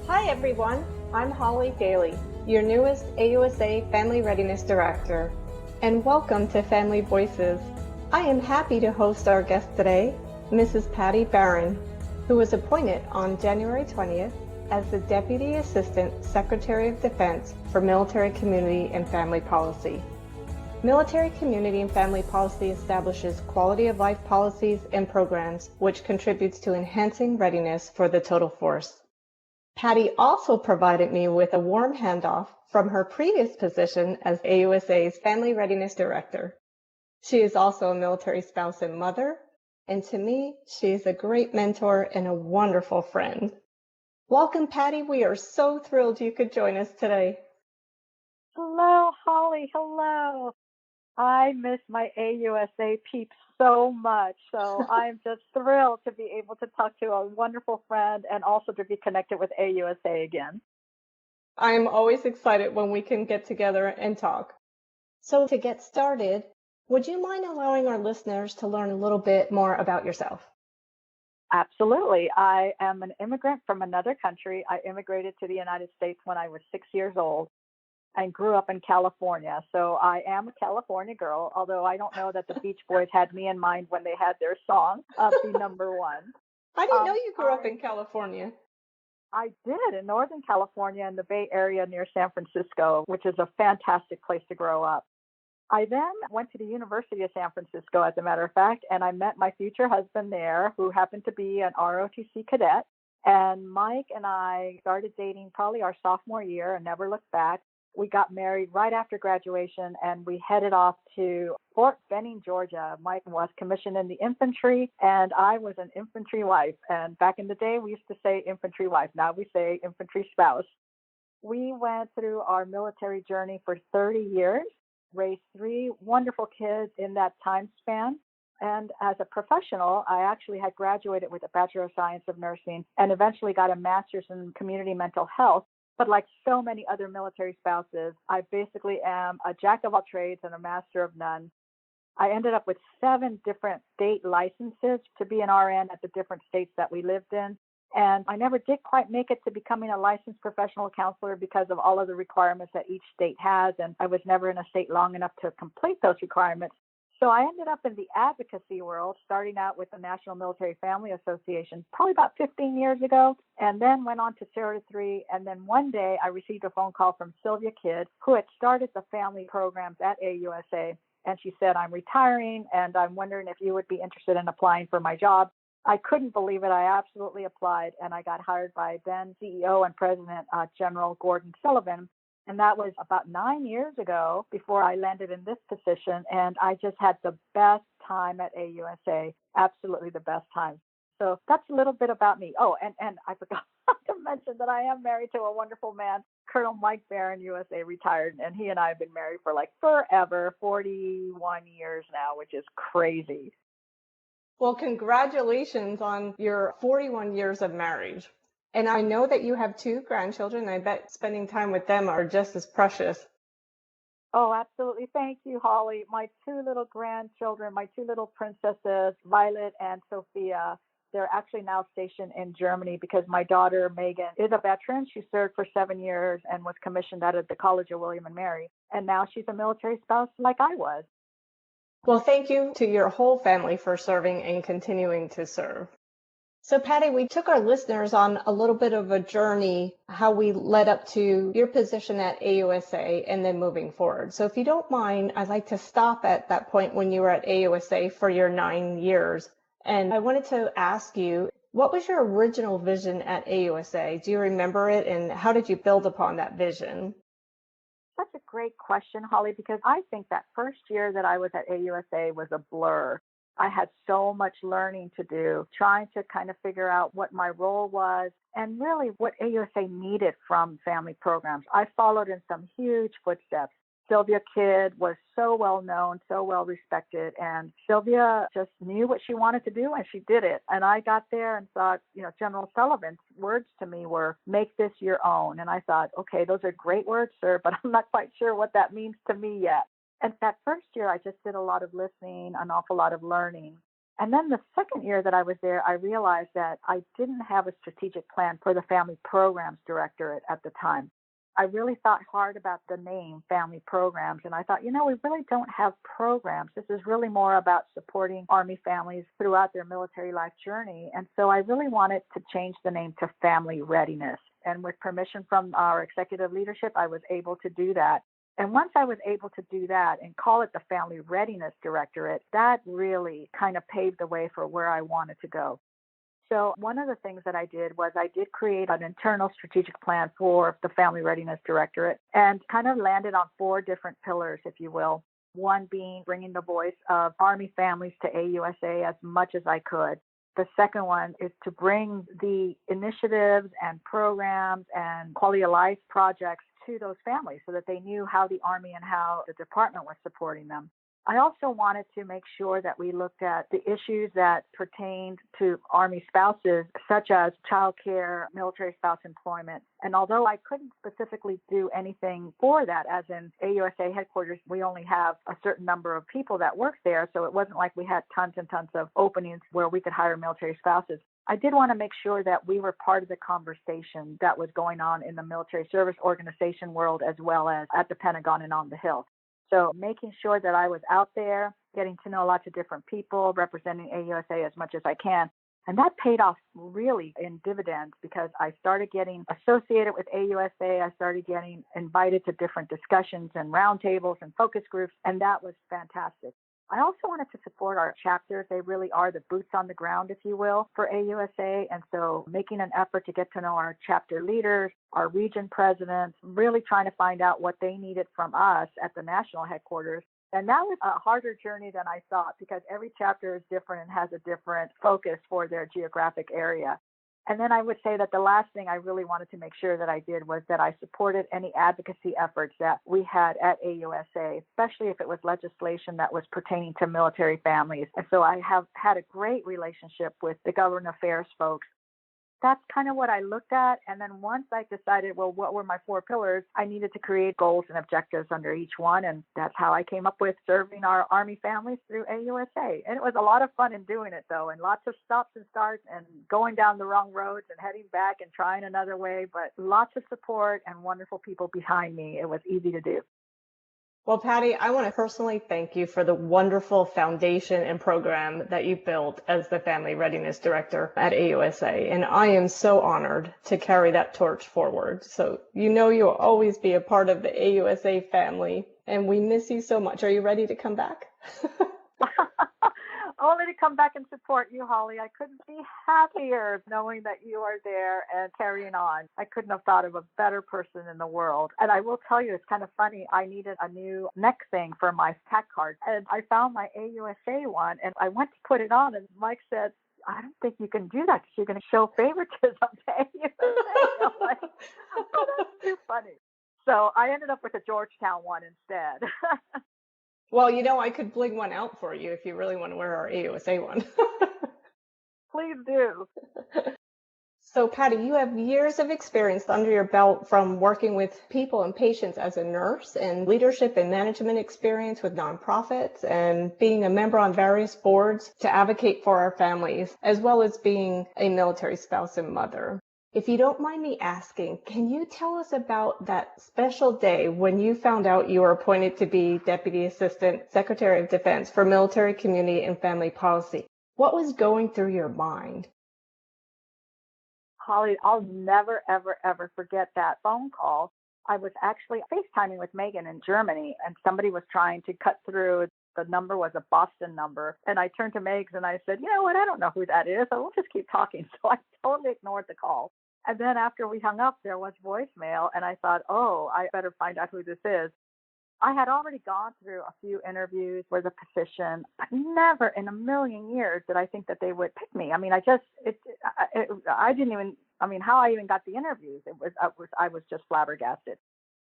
Hi everyone, I'm Holly Dailey, your newest AUSA Family Readiness Director, and welcome to Family Voices. I am happy to host our guest today, Mrs. Patty Barron, who was appointed on January 20th as the Deputy Assistant Secretary of Defense for Military Community and Family Policy. Military Community and Family Policy establishes quality of life policies and programs which contributes to enhancing readiness for the total force. Patty also provided me with a warm handoff from her previous position as AUSA's Family Readiness Director. She is also a military spouse and mother, and to me, she is a great mentor and a wonderful friend. Welcome, Patty. We are so thrilled you could join us today. Hello, Holly. Hello. I miss my AUSA peeps so much. So I'm just thrilled to be able to talk to a wonderful friend and also to be connected with AUSA again. I'm always excited when we can get together and talk. So to get started, would you mind allowing our listeners to learn a little bit more about yourself? Absolutely. I am an immigrant from another country. I immigrated to the United States when I was 6 years old and grew up in California. So I am a California girl, although I don't know that the Beach Boys had me in mind when they had their song be number one. I didn't know you grew up in California. I did in Northern California in the Bay Area near San Francisco, which is a fantastic place to grow up. I then went to the University of San Francisco, as a matter of fact, and I met my future husband there, who happened to be an ROTC cadet. And Mike and I started dating probably our sophomore year and never looked back. We got married right after graduation and we headed off to Fort Benning, Georgia. Mike was commissioned in the infantry and I was an infantry wife. And back in the day, we used to say infantry wife. Now we say infantry spouse. We went through our military journey for 30 years, raised 3 wonderful kids in that time span. And as a professional, I actually had graduated with a Bachelor of Science of Nursing and eventually got a master's in community mental health. But like so many other military spouses, I basically am a jack of all trades and a master of none. I ended up with 7 different state licenses to be an RN at the different states that we lived in. And I never did quite make it to becoming a licensed professional counselor because of all of the requirements that each state has. And I was never in a state long enough to complete those requirements. So I ended up in the advocacy world, starting out with the National Military Family Association, probably about 15 years ago, and then went on to Sarah 3. And then one day I received a phone call from Sylvia Kidd, who had started the family programs at AUSA. And she said, I'm retiring, and I'm wondering if you would be interested in applying for my job. I couldn't believe it. I absolutely applied, and I got hired by then CEO and President General Gordon Sullivan. And that was about 9 years ago before I landed in this position. And I just had the best time at AUSA, absolutely the best time. So that's a little bit about me. Oh, and I forgot to mention that I am married to a wonderful man, Colonel Mike Barron, USA retired. And he and I have been married for like forever, 41 years now, which is crazy. Well, congratulations on your 41 years of marriage. And I know that you have 2 grandchildren. I bet spending time with them are just as precious. Oh, absolutely. Thank you, Holly. My 2 little grandchildren, my 2 little princesses, Violet and Sophia, they're actually now stationed in Germany because my daughter, Megan, is a veteran. She served for 7 years and was commissioned out of the College of William and Mary. And now she's a military spouse like I was. Well, thank you to your whole family for serving and continuing to serve. So, Patty, we took our listeners on a little bit of a journey, how we led up to your position at AUSA and then moving forward. So if you don't mind, I'd like to stop at that point when you were at AUSA for your 9 years. And I wanted to ask you, what was your original vision at AUSA? Do you remember it? And how did you build upon that vision? That's a great question, Holly, because I think that first year that I was at AUSA was a blur. I had so much learning to do, trying to kind of figure out what my role was and really what AUSA needed from family programs. I followed in some huge footsteps. Sylvia Kidd was so well known, so well respected, and Sylvia just knew what she wanted to do and she did it. And I got there and thought, General Sullivan's words to me were, make this your own. And I thought, okay, those are great words, sir, but I'm not quite sure what that means to me yet. And that first year, I just did a lot of listening, an awful lot of learning. And then the second year that I was there, I realized that I didn't have a strategic plan for the Family Programs Directorate at the time. I really thought hard about the name Family Programs, and I thought, we really don't have programs. This is really more about supporting Army families throughout their military life journey. And so I really wanted to change the name to Family Readiness. And with permission from our executive leadership, I was able to do that. And once I was able to do that and call it the Family Readiness Directorate, that really kind of paved the way for where I wanted to go. So one of the things that I did was I did create an internal strategic plan for the Family Readiness Directorate and kind of landed on 4 different pillars, if you will. One being bringing the voice of Army families to AUSA as much as I could. The second one is to bring the initiatives and programs and quality of life projects to those families so that they knew how the Army and how the department was supporting them. I also wanted to make sure that we looked at the issues that pertained to Army spouses, such as child care, military spouse employment. And although I couldn't specifically do anything for that, as in AUSA headquarters, we only have a certain number of people that work there, so it wasn't like we had tons and tons of openings where we could hire military spouses. I did want to make sure that we were part of the conversation that was going on in the military service organization world as well as at the Pentagon and on the Hill. So making sure that I was out there, getting to know lots of different people, representing AUSA as much as I can. And that paid off really in dividends because I started getting associated with AUSA. I started getting invited to different discussions and roundtables and focus groups, and that was fantastic. I also wanted to support our chapters. They really are the boots on the ground, if you will, for AUSA. And so making an effort to get to know our chapter leaders, our region presidents, really trying to find out what they needed from us at the national headquarters. And that was a harder journey than I thought because every chapter is different and has a different focus for their geographic area. And then I would say that the last thing I really wanted to make sure that I did was that I supported any advocacy efforts that we had at AUSA, especially if it was legislation that was pertaining to military families. And so I have had a great relationship with the government affairs folks. That's kind of what I looked at. And then once I decided, well, what were my 4 pillars, I needed to create goals and objectives under each one. And that's how I came up with serving our Army families through AUSA. And it was a lot of fun in doing it, though, and lots of stops and starts and going down the wrong roads and heading back and trying another way. But lots of support and wonderful people behind me. It was easy to do. Well, Patty, I want to personally thank you for the wonderful foundation and program that you built as the Family Readiness Director at AUSA. And I am so honored to carry that torch forward. So you'll always be a part of the AUSA family, and we miss you so much. Are you ready to come back? Only to come back and support you, Holly. I couldn't be happier knowing that you are there and carrying on. I couldn't have thought of a better person in the world. And I will tell you, it's kind of funny. I needed a new neck thing for my pack card. And I found my AUSA one, and I went to put it on, and Mike said, I don't think you can do that because you're going to show favoritism to AUSA. I'm like, oh, that's too funny. So I ended up with a Georgetown one instead. Well, I could bling one out for you if you really want to wear our AUSA one. Please do. So, Patty, you have years of experience under your belt from working with people and patients as a nurse and leadership and management experience with nonprofits and being a member on various boards to advocate for our families, as well as being a military spouse and mother. If you don't mind me asking, can you tell us about that special day when you found out you were appointed to be Deputy Assistant Secretary of Defense for Military, Community, and Family Policy? What was going through your mind? Holly, I'll never, ever, ever forget that phone call. I was actually FaceTiming with Megan in Germany, and somebody was trying to cut through. The number was a Boston number. And I turned to Megs and I said, you know what? I don't know who that is. So we'll just keep talking. So I totally ignored the call. And then after we hung up, there was voicemail. And I thought, oh, I better find out who this is. I had already gone through a few interviews for the position, but never in a million years did I think that they would pick me. I mean, I didn't even, how I even got the interviews, I was just flabbergasted.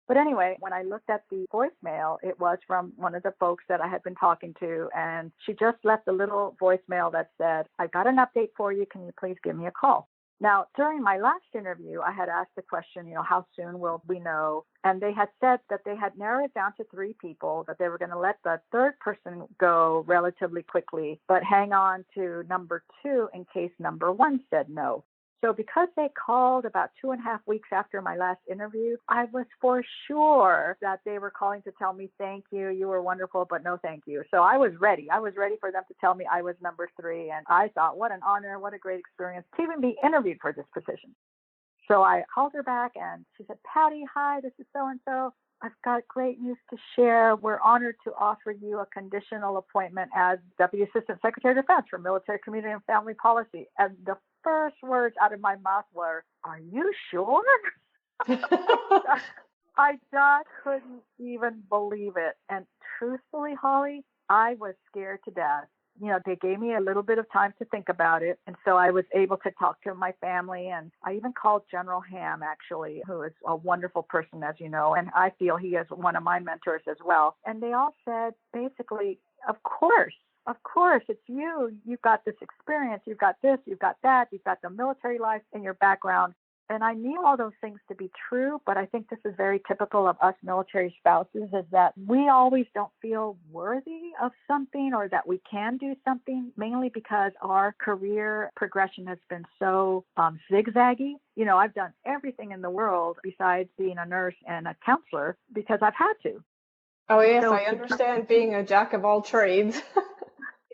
But anyway, when I looked at the voicemail, it was from one of the folks that I had been talking to, and she just left a little voicemail that said, I got an update for you. Can you please give me a call? Now, during my last interview, I had asked the question, how soon will we know? And they had said that they had narrowed it down to 3 people, that they were going to let the third person go relatively quickly, but hang on to number 2 in case number 1 said no. So because they called about 2.5 weeks after my last interview, I was for sure that they were calling to tell me, thank you, you were wonderful, but no thank you. So I was ready. I was ready for them to tell me I was number 3. And I thought, what an honor, what a great experience to even be interviewed for this position. So I called her back and she said, Patty, hi, this is so-and-so. I've got great news to share. We're honored to offer you a conditional appointment as Deputy Assistant Secretary of Defense for Military, Community, and Family Policy. And the first words out of my mouth were, are you sure? I just couldn't even believe it. And truthfully, Holly, I was scared to death. They gave me a little bit of time to think about it. And so I was able to talk to my family. And I even called General Ham, actually, who is a wonderful person, as you know. And I feel he is one of my mentors as well. And they all said, basically, of course, it's you. You've got this experience. You've got this, you've got that. You've got the military life in your background. And I knew all those things to be true, but I think this is very typical of us military spouses, is that we always don't feel worthy of something or that we can do something, mainly because our career progression has been so zigzaggy. I've done everything in the world besides being a nurse and a counselor because I've had to. Oh, yes, I understand being a jack of all trades.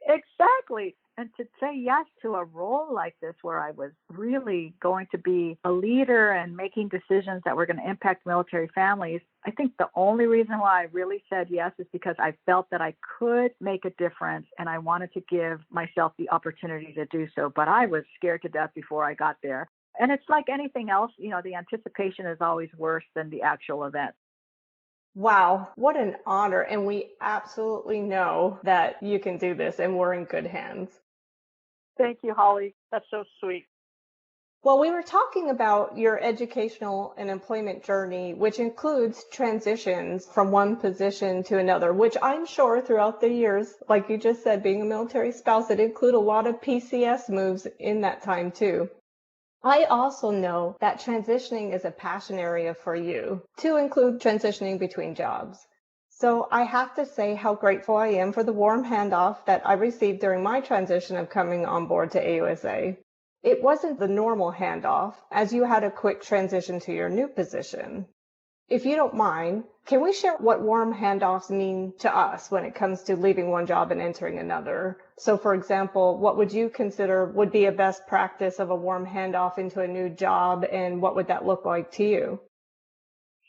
Exactly. And to say yes to a role like this where I was really going to be a leader and making decisions that were going to impact military families, I think the only reason why I really said yes is because I felt that I could make a difference and I wanted to give myself the opportunity to do so. But I was scared to death before I got there. And it's like anything else, the anticipation is always worse than the actual event. Wow, what an honor. And we absolutely know that you can do this and we're in good hands. Thank you, Holly. That's so sweet. Well, we were talking about your educational and employment journey, which includes transitions from one position to another, which I'm sure throughout the years, like you just said, being a military spouse, it include a lot of PCS moves in that time too. I also know that transitioning is a passion area for you, to include transitioning between jobs. So I have to say how grateful I am for the warm handoff that I received during my transition of coming on board to AUSA. It wasn't the normal handoff, as you had a quick transition to your new position. If you don't mind, can we share what warm handoffs mean to us when it comes to leaving one job and entering another? So, for example, what would you consider would be a best practice of a warm handoff into a new job, and what would that look like to you?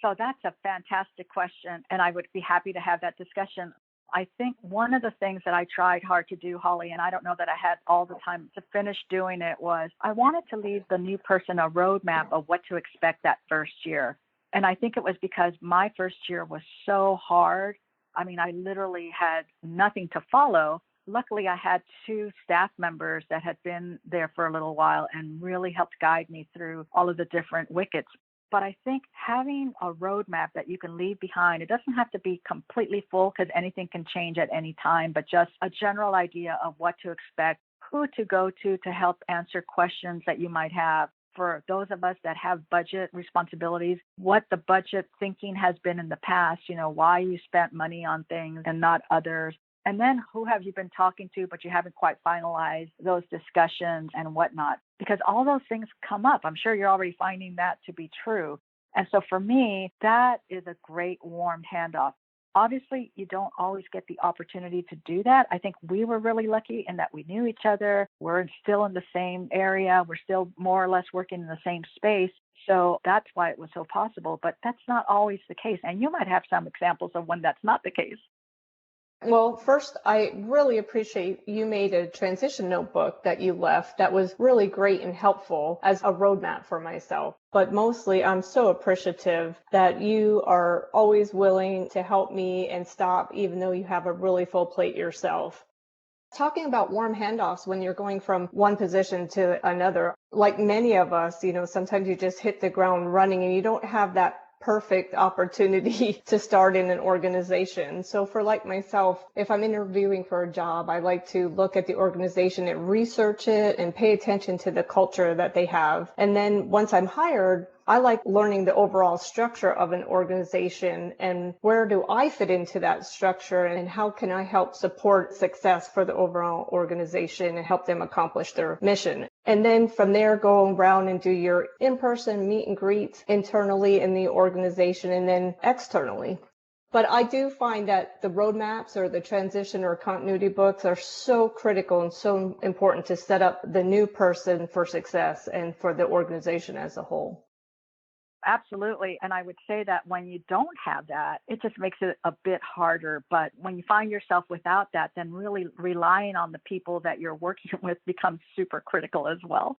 So that's a fantastic question, and I would be happy to have that discussion. I think one of the things that I tried hard to do, Holly, and I don't know that I had all the time to finish doing it, was I wanted to leave the new person a roadmap of what to expect that first year. And I think it was because my first year was so hard. I mean, I literally had nothing to follow. Luckily, I had 2 staff members that had been there for a little while and really helped guide me through all of the different wickets. But I think having a roadmap that you can leave behind, it doesn't have to be completely full because anything can change at any time, but just a general idea of what to expect, who to go to help answer questions that you might have. For those of us that have budget responsibilities, what the budget thinking has been in the past, why you spent money on things and not others. And then who have you been talking to, but you haven't quite finalized those discussions and whatnot? Because all those things come up. I'm sure you're already finding that to be true. And so for me, that is a great warm handoff. Obviously, you don't always get the opportunity to do that. I think we were really lucky in that we knew each other. We're still in the same area. We're still more or less working in the same space. So that's why it was so possible. But that's not always the case. And you might have some examples of when that's not the case. Well, first, I really appreciate you made a transition notebook that you left that was really great and helpful as a roadmap for myself. But mostly, I'm so appreciative that you are always willing to help me and stop, even though you have a really full plate yourself. Talking about warm handoffs when you're going from one position to another, like many of us, sometimes you just hit the ground running and you don't have that perfect opportunity to start in an organization. So for like myself, if I'm interviewing for a job, I like to look at the organization and research it and pay attention to the culture that they have. And then once I'm hired, I like learning the overall structure of an organization and where do I fit into that structure and how can I help support success for the overall organization and help them accomplish their mission. And then from there, go around and do your in-person meet and greets internally in the organization and then externally. But I do find that the roadmaps or the transition or continuity books are so critical and so important to set up the new person for success and for the organization as a whole. Absolutely. And I would say that when you don't have that, it just makes it a bit harder. But when you find yourself without that, then really relying on the people that you're working with becomes super critical as well.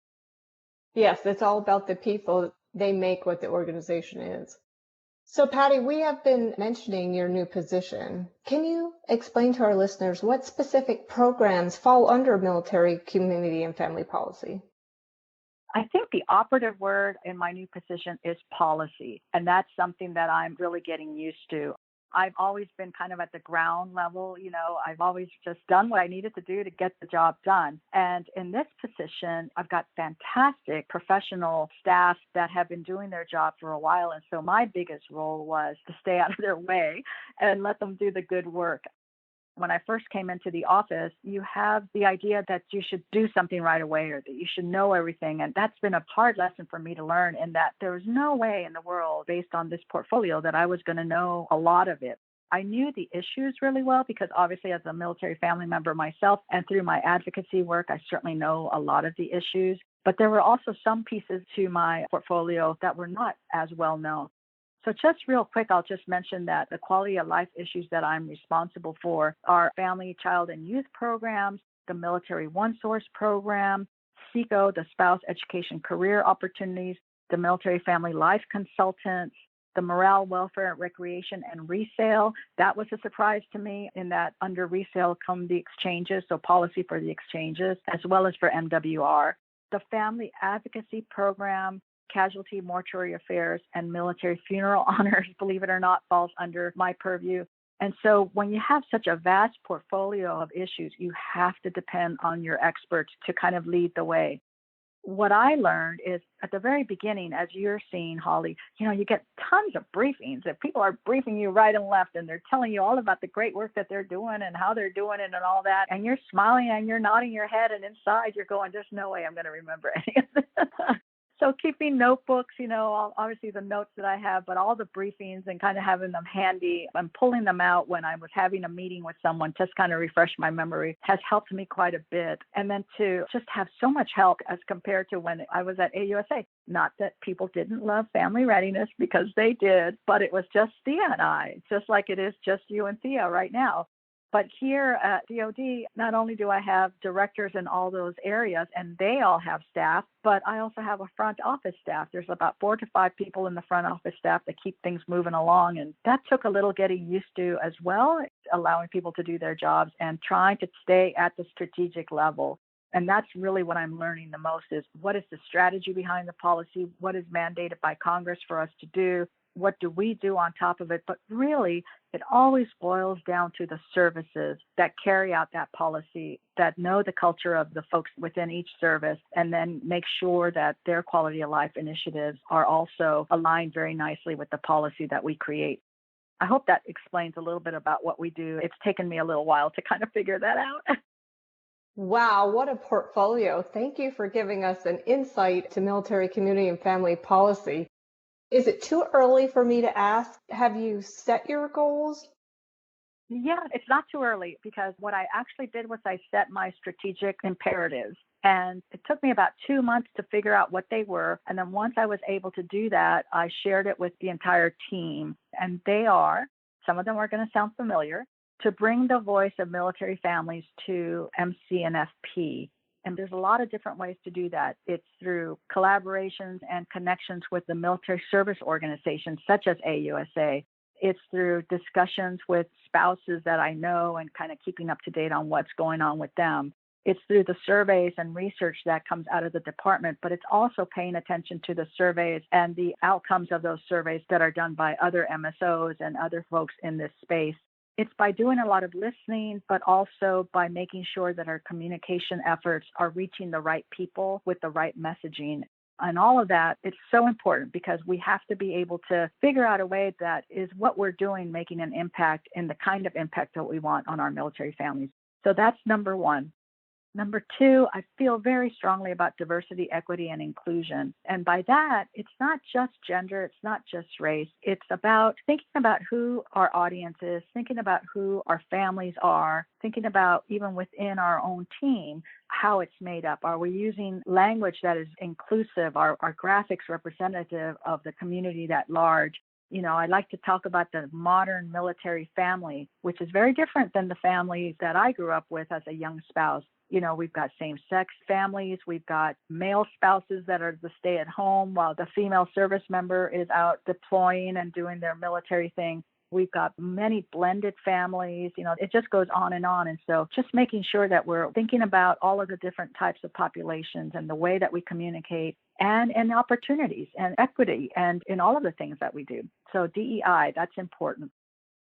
Yes, it's all about the people. They make what the organization is. So, Patty, we have been mentioning your new position. Can you explain to our listeners what specific programs fall under military, community, and family policy? I think the operative word in my new position is policy, and that's something that I'm really getting used to. I've always been kind of at the ground level, I've always just done what I needed to do to get the job done. And in this position, I've got fantastic professional staff that have been doing their job for a while. And so my biggest role was to stay out of their way and let them do the good work. When I first came into the office, you have the idea that you should do something right away or that you should know everything. And that's been a hard lesson for me to learn, in that there was no way in the world, based on this portfolio, that I was going to know a lot of it. I knew the issues really well because obviously as a military family member myself and through my advocacy work, I certainly know a lot of the issues. But there were also some pieces to my portfolio that were not as well known. So just real quick, I'll just mention that the quality of life issues that I'm responsible for are family, child, and youth programs, the military OneSource program, SECO, the spouse education career opportunities, the military family life consultants, the morale, welfare, recreation, and resale. That was a surprise to me, in that under resale come the exchanges, so policy for the exchanges, as well as for MWR. The family advocacy program, casualty, mortuary affairs, and military funeral honors, believe it or not, falls under my purview. And so when you have such a vast portfolio of issues, you have to depend on your experts to kind of lead the way. What I learned is at the very beginning, as you're seeing, Holly, you get tons of briefings and people are briefing you right and left, and they're telling you all about the great work that they're doing and how they're doing it and all that. And you're smiling and you're nodding your head, and inside you're going, there's no way I'm going to remember any of this. So keeping notebooks, obviously the notes that I have, but all the briefings and kind of having them handy and pulling them out when I was having a meeting with someone, just kind of refresh my memory, has helped me quite a bit. And then to just have so much help as compared to when I was at AUSA. Not that people didn't love family readiness, because they did, but it was just Thea and I, just like it is just you and Thea right now. But here at DOD, not only do I have directors in all those areas, and they all have staff, but I also have a front office staff. There's about 4 to 5 people in the front office staff that keep things moving along. And that took a little getting used to as well, allowing people to do their jobs and trying to stay at the strategic level. And that's really what I'm learning the most, is what is the strategy behind the policy? What is mandated by Congress for us to do? What do we do on top of it? But really, it always boils down to the services that carry out that policy, that know the culture of the folks within each service, and then make sure that their quality of life initiatives are also aligned very nicely with the policy that we create. I hope that explains a little bit about what we do. It's taken me a little while to kind of figure that out. Wow, what a portfolio. Thank you for giving us an insight to military, community, and family policy. Is it too early for me to ask, have you set your goals? Yeah, it's not too early, because what I actually did was I set my strategic imperatives. And it took me about 2 months to figure out what they were. And then once I was able to do that, I shared it with the entire team. And they are, some of them are going to sound familiar, to bring the voice of military families to MC and FP. And there's a lot of different ways to do that. It's through collaborations and connections with the military service organizations such as AUSA. It's through discussions with spouses that I know and kind of keeping up to date on what's going on with them. It's through the surveys and research that comes out of the department, but it's also paying attention to the surveys and the outcomes of those surveys that are done by other MSOs and other folks in this space. It's by doing a lot of listening, but also by making sure that our communication efforts are reaching the right people with the right messaging. And all of that, it's so important because we have to be able to figure out a way that is what we're doing making an impact and the kind of impact that we want on our military families. So that's number one. Number two, I feel very strongly about diversity, equity, and inclusion. And by that, it's not just gender, it's not just race. It's about thinking about who our audience is, thinking about who our families are, thinking about even within our own team, how it's made up. Are we using language that is inclusive? Are graphics representative of the community at large? You know, I like to talk about the modern military family, which is very different than the family that I grew up with as a young spouse. You know, we've got same-sex families. We've got male spouses that are the stay-at-home while the female service member is out deploying and doing their military thing. We've got many blended families. You know, it just goes on and on. And so just making sure that we're thinking about all of the different types of populations and the way that we communicate and opportunities and equity and in all of the things that we do. So DEI, that's important.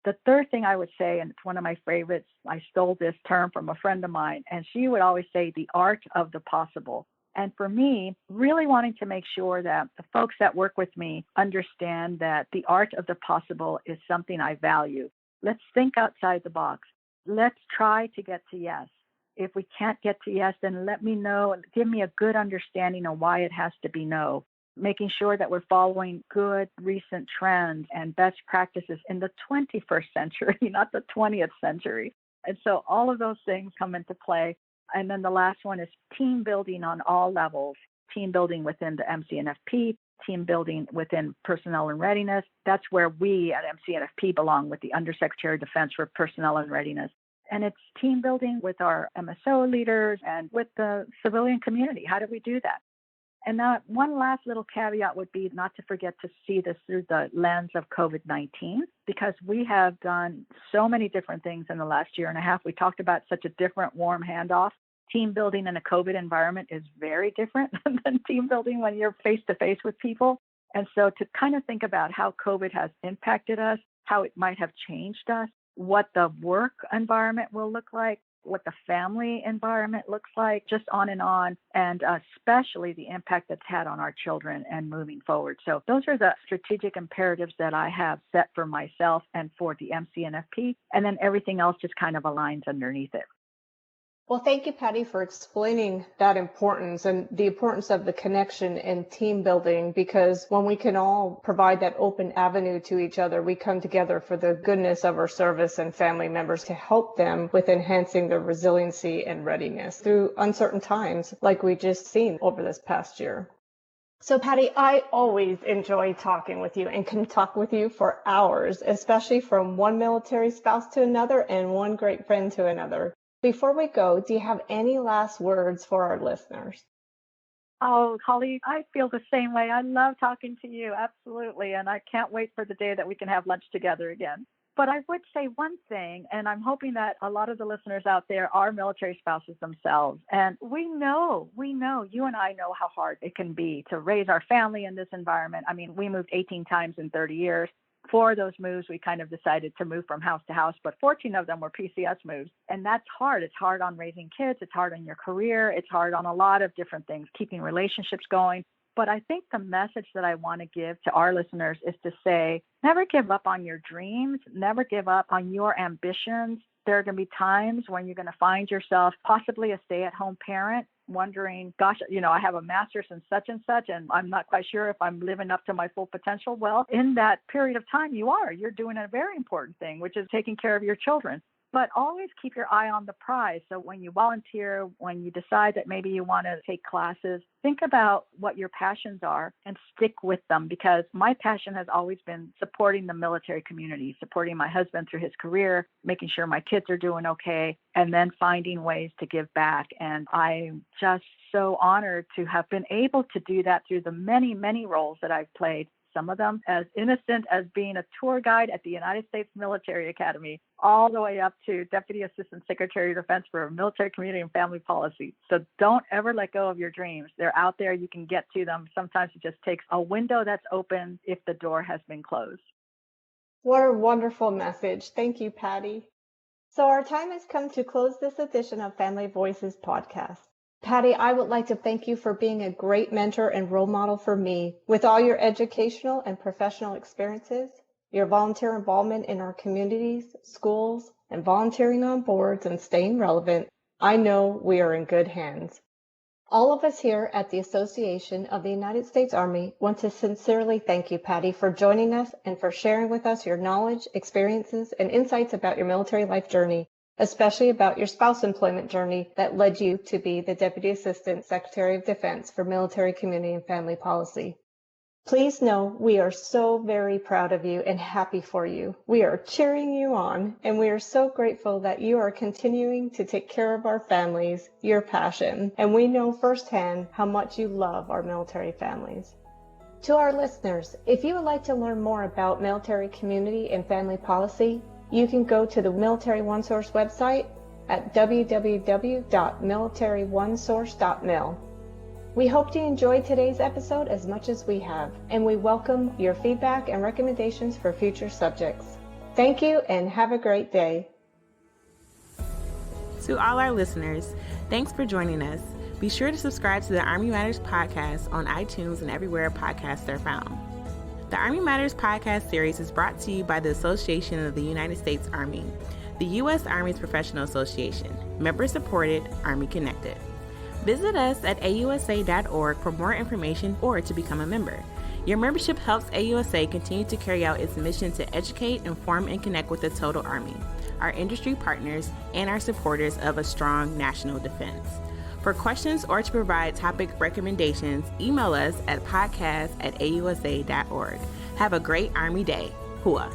The third thing I would say, and it's one of my favorites, I stole this term from a friend of mine, and she would always say the art of the possible. And for me, really wanting to make sure that the folks that work with me understand that the art of the possible is something I value. Let's think outside the box. Let's try to get to yes. If we can't get to yes, then let me know and give me a good understanding of why it has to be no. Making sure that we're following good recent trends and best practices in the 21st century, not the 20th century. And so all of those things come into play. And then the last one is team building on all levels, team building within the MCNFP, team building within personnel and readiness. That's where we at MCNFP belong with the Undersecretary of Defense for Personnel and Readiness. And it's team building with our MSO leaders and with the civilian community. How do we do that? And now one last little caveat would be not to forget to see this through the lens of COVID-19, because we have done so many different things in the last year and a half. We talked about such a different warm handoff. Team building in a COVID environment is very different than team building when you're face-to-face with people. And so to kind of think about how COVID has impacted us, how it might have changed us, what the work environment will look like, what the family environment looks like, just on, and especially the impact that's had on our children and moving forward. So those are the strategic imperatives that I have set for myself and for the MCNFP, and then everything else just kind of aligns underneath it. Well, thank you, Patty, for explaining that importance and the importance of the connection and team building, because when we can all provide that open avenue to each other, we come together for the goodness of our service and family members to help them with enhancing their resiliency and readiness through uncertain times like we just seen over this past year. So, Patty, I always enjoy talking with you and can talk with you for hours, especially from one military spouse to another and one great friend to another. Before we go, do you have any last words for our listeners? Oh, Holly, I feel the same way. I love talking to you. Absolutely. And I can't wait for the day that we can have lunch together again. But I would say one thing, and I'm hoping that a lot of the listeners out there are military spouses themselves. And we know, you and I know how hard it can be to raise our family in this environment. I mean, we moved 18 times in 30 years. 4 of those moves, we kind of decided to move from house to house, but 14 of them were PCS moves. And that's hard. It's hard on raising kids. It's hard on your career. It's hard on a lot of different things, keeping relationships going. But I think the message that I want to give to our listeners is to say, never give up on your dreams. Never give up on your ambitions. There are going to be times when you're going to find yourself possibly a stay-at-home parent, wondering, gosh, I have a master's in such and such, and I'm not quite sure if I'm living up to my full potential. Well, in that period of time, you're doing a very important thing, which is taking care of your children. But always keep your eye on the prize. So when you volunteer, when you decide that maybe you want to take classes, think about what your passions are and stick with them, because my passion has always been supporting the military community, supporting my husband through his career, making sure my kids are doing okay, and then finding ways to give back. And I'm just so honored to have been able to do that through the many, many roles that I've played. some of them as innocent as being a tour guide at the United States Military Academy, all the way up to Deputy Assistant Secretary of Defense for Military Community and Family Policy. So don't ever let go of your dreams. They're out there. You can get to them. Sometimes it just takes a window that's open if the door has been closed. What a wonderful message. Thank you, Patty. So our time has come to close this edition of Family Voices podcast. Patty, I would like to thank you for being a great mentor and role model for me with all your educational and professional experiences, your volunteer involvement in our communities, schools, and volunteering on boards and staying relevant. I know we are in good hands. All of us here at the Association of the United States Army want to sincerely thank you, Patty, for joining us and for sharing with us your knowledge, experiences, and insights about your military life journey, especially about your spouse employment journey that led you to be the Deputy Assistant Secretary of Defense for Military, Community, and Family Policy. Please know we are so very proud of you and happy for you. We are cheering you on, and we are so grateful that you are continuing to take care of our families, your passion, and we know firsthand how much you love our military families. To our listeners, if you would like to learn more about military, community, and family policy, you can go to the Military OneSource website at www.military1source.mil. We hope you enjoyed today's episode as much as we have, and we welcome your feedback and recommendations for future subjects. Thank you and have a great day. To all our listeners, thanks for joining us. Be sure to subscribe to the Army Matters podcast on iTunes and everywhere podcasts are found. The Army Matters podcast series is brought to you by the Association of the United States Army, the U.S. Army's professional association, member-supported, Army-connected. Visit us at AUSA.org for more information or to become a member. Your membership helps AUSA continue to carry out its mission to educate, inform, and connect with the total Army, our industry partners, and our supporters of a strong national defense. For questions or to provide topic recommendations, email us at podcast@ausa.org. Have a great Army Day. Hua.